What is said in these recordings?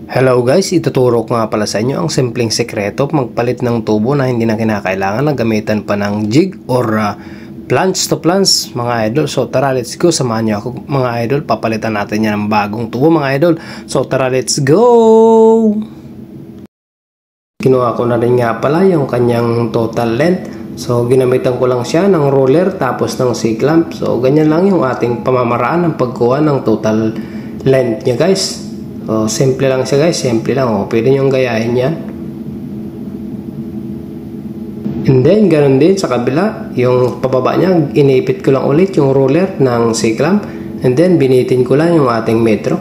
Hello guys, ituturo ko nga pala sa inyo ang simpleng sekreto magpalit ng tubo na hindi na kinakailangan na gamitan pa ng jig or plunge to plunge mga idol. So tara, let's go, samahan nyo ako mga idol, papalitan natin yan ng bagong tubo mga idol. So tara, let's go. Kinuha ko na rin nga pala yung kanyang total length. So ginamitan ko lang siya ng roller tapos ng C-clamp. So ganyan lang yung ating pamamaraan ng pagkuha ng total length nya guys. So, simple lang siya guys, simple lang. Pwede nyo gayahin yan. And then, ganun din sa kabila. Yung pababa niya, inipit ko lang ulit yung roller ng C-clamp. And then, binitin ko lang yung ating metro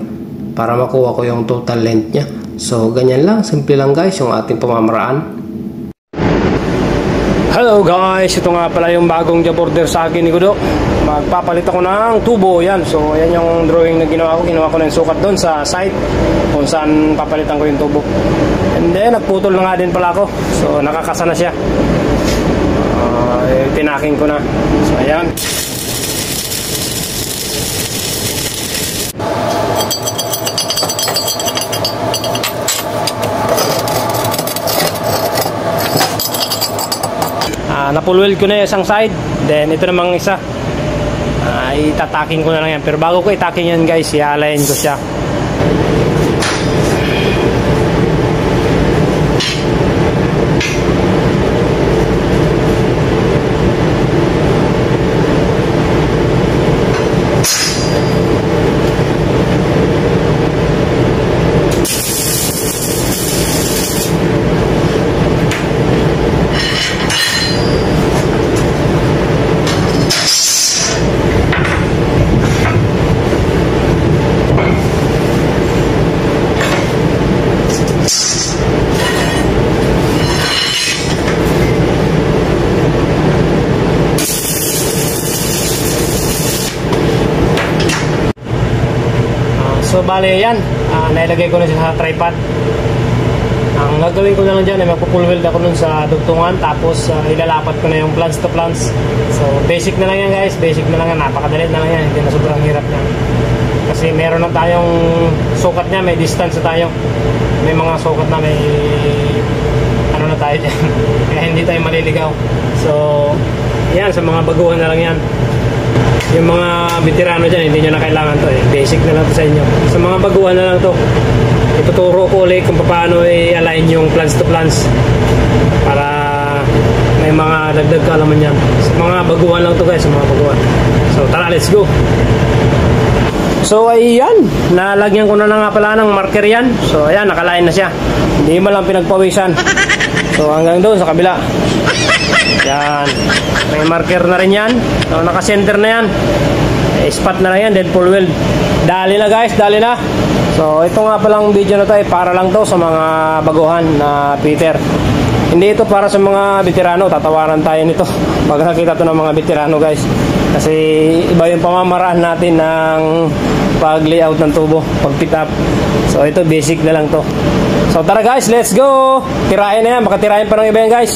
para makuha ko yung total length niya. So, ganyan lang. Simple lang guys yung ating pamamaraan. Hello guys, ito nga pala yung bagong job order sa akin ni Gudo. Magpapalit ako ng tubo, yan. So yan yung drawing na ginawa ko ng sukat doon sa site kung saan papalitan ko yung tubo. And then nagputol na nga din pala ako. So nakakasa na siya. Tinaking ko na. So ayan. Napulweld ko na yung isang side. Then ito namang isa, itataking ko na lang yan. Pero bago ko itaking yan guys, i-align ko siya. So bale yan, nailagay ko na siya sa tripod. Ang gagawin ko na lang dyan ay magpupulweld ako nun sa dugtungan. Tapos ilalapat ko na yung plunge to plunge. So basic na lang yan guys, basic na lang yan, napakadali na lang yan. Hindi na sobrang hirap na. Kasi meron na tayong sukat niya, may distance na tayo. May mga sukat na may ano na tayo dyan. Kaya hindi tayo maliligaw. So yan, sa mga baguhan na lang yan. Yung mga veterano dyan, hindi nyo na kailangan to eh. Basic na lang to sa inyo. Sa mga baguhan na lang to, ituturo ko ulit kung paano i-align yung plunge to plunge para may mga dagdag kaalaman yan. Sa mga baguhan lang to guys, sa mga baguhan. So tara, let's go. So ayan, nalagyan ko na nga pala ng marker yan. So ayan, nakaline na siya. Hindi mo lang pinagpawisan. So hanggang doon sa kabila. Yan, may marker na rin yan. So, naka-center na yan. Spot na yan, then full weld. Dali na guys, dali na. So ito nga palang video na to ay para lang to sa mga baguhan na Peter. Hindi ito para sa mga veterano. Tatawaran tayo nito pag nakita to ng mga veterano guys. Kasi iba yung pamamaraan natin ng pag-layout ng tubo, pag-pit up. So ito basic na lang to. So tara guys, let's go. Tirain na yan, baka tirain pa ng iba yan guys.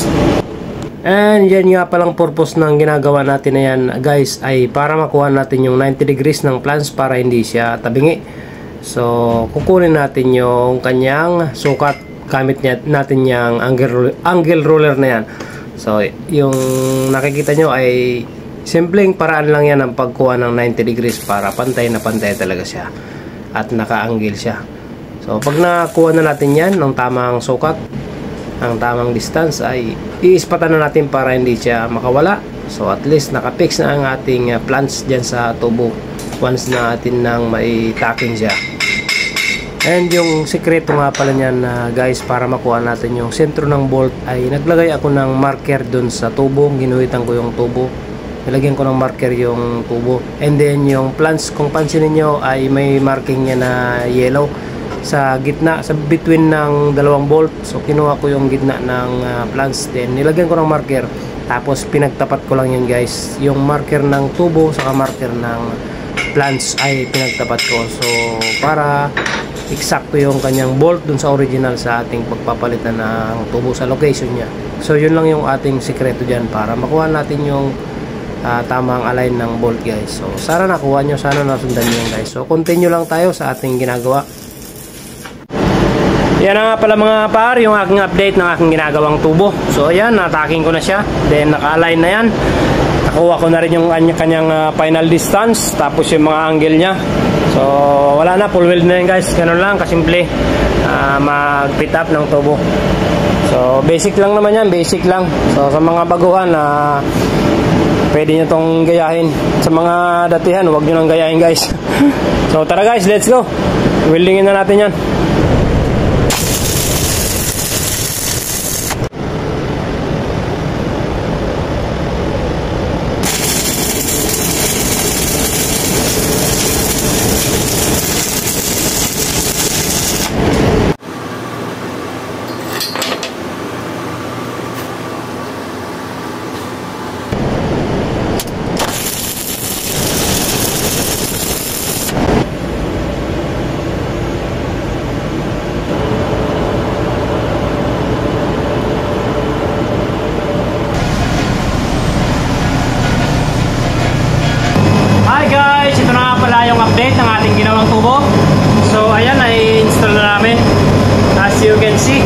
And yan nga palang purpose ng ginagawa natin na yan guys, ay para makuha natin yung 90 degrees ng plunge para hindi siya tabingi. So kukunin natin yung kanyang sukat, gamit natin yung angle roller na yan. So yung nakikita nyo ay simpleng paraan lang yan ng pagkuha ng 90 degrees para pantay na pantay talaga siya at naka-angle siya. So pag nakuha na natin yan ng tamang sukat, ang tamang distance, ay iispatan na natin para hindi siya makawala. So at least nakapix na ang ating plunge dyan sa tubo once na atin nang maitaking siya. And yung sekreto nga pala niyan guys, para makuha natin yung sentro ng bolt, ay naglagay ako ng marker dun sa tubo. Ginuhitan ko yung tubo, nilagyan ko ng marker yung tubo. And then yung plunge, kung pansinin nyo, ay may marking niya na yellow sa gitna, sa between ng dalawang bolt. So kinuha ko yung gitna ng plunge, then nilagyan ko ng marker, tapos pinagtapat ko lang yan guys. Yung marker ng tubo saka marker ng plunge ay pinagtapat ko, so para eksakto yung kanyang bolt dun sa original sa ating pagpapalitan ng tubo sa location nya. So yun lang yung ating sikreto dyan para makuha natin yung tamang align ng bolt guys. So sana nakuha nyo, sana nasundan nyo guys. So continue lang tayo sa ating ginagawa. Yan na nga pala mga par, yung aking update ng aking ginagawang tubo. So ayan, nataking ko na siya. Then naka-align na yan. Nakuha ko na rin yung kanyang final distance. Tapos yung mga angle niya. So wala na, full weld na yan guys. Ganun lang, kasimple. Mag-fit up ng tubo. So basic lang naman yan, basic lang. So sa mga baguhan pwede nyo tong gayahin. Sa mga datihan, huwag nyo nang gayahin guys. So tara guys, let's go. Weldingin na natin yan. Yung update ng ating ginawang tubo. So ayan, i-install na namin as you can see.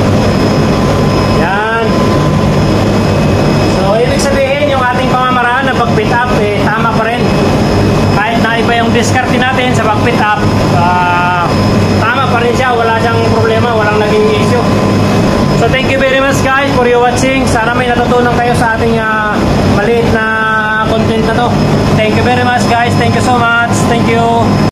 Yan. So ibig sabihin yung ating pamamaraan na pag-fit up tama pa rin. Kahit na iba yung diskarte natin sa pag-fit up, tama pa rin siya. Wala siyang problema, walang naging issue. So thank you very much guys for your watching. Sana may natutunan kayo sa ating maliit na content na to. Thank you very much guys. Thank you so much. Thank you.